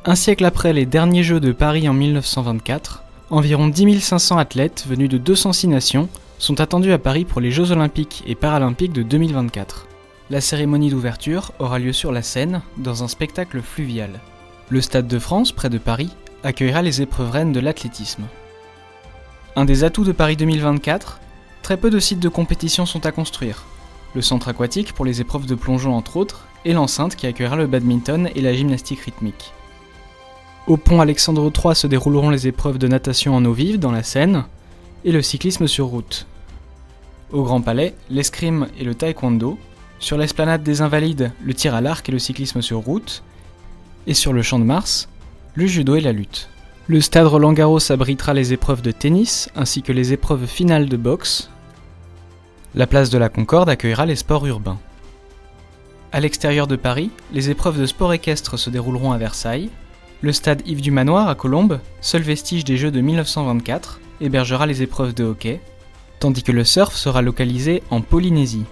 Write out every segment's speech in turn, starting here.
Un siècle après les derniers Jeux de Paris en 1924, environ 10 500 athlètes venus de 206 nations sont attendus à Paris pour les Jeux Olympiques et Paralympiques de 2024. La cérémonie d'ouverture aura lieu sur la Seine, dans un spectacle fluvial. Le Stade de France, près de Paris, accueillera les épreuves reines de l'athlétisme. Un des atouts de Paris 2024, très peu de sites de compétition sont à construire. Le centre aquatique pour les épreuves de plongeon entre autres, et l'enceinte qui accueillera le badminton et la gymnastique rythmique. Au pont Alexandre III se dérouleront les épreuves de natation en eau vive dans la Seine, et le cyclisme sur route. Au Grand Palais, l'escrime et le taekwondo. Sur l'esplanade des Invalides, le tir à l'arc et le cyclisme sur route. Et sur le Champ de Mars, le judo et la lutte. Le stade Roland-Garros abritera les épreuves de tennis ainsi que les épreuves finales de boxe. La place de la Concorde accueillera les sports urbains. À l'extérieur de Paris, les épreuves de sport équestre se dérouleront à Versailles. Le stade Yves du Manoir à Colombes, seul vestige des Jeux de 1924, hébergera les épreuves de hockey, tandis que le surf sera localisé en Polynésie.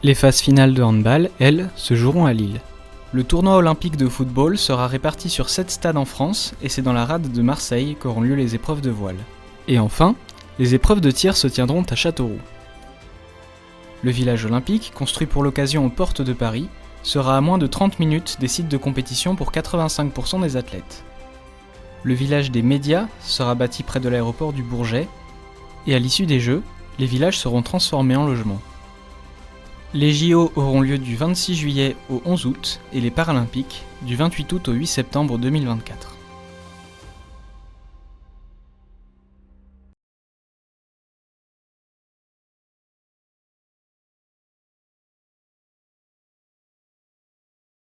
Les phases finales de handball, elles, se joueront à Lille. Le tournoi olympique de football sera réparti sur 7 stades en France et c'est dans la rade de Marseille qu'auront lieu les épreuves de voile. Et enfin, les épreuves de tir se tiendront à Châteauroux. Le village olympique, construit pour l'occasion aux portes de Paris, sera à moins de 30 minutes des sites de compétition pour 85% des athlètes. Le village des médias sera bâti près de l'aéroport du Bourget, et à l'issue des Jeux, les villages seront transformés en logements. Les JO auront lieu du 26 juillet au 11 août et les Paralympiques du 28 août au 8 septembre 2024.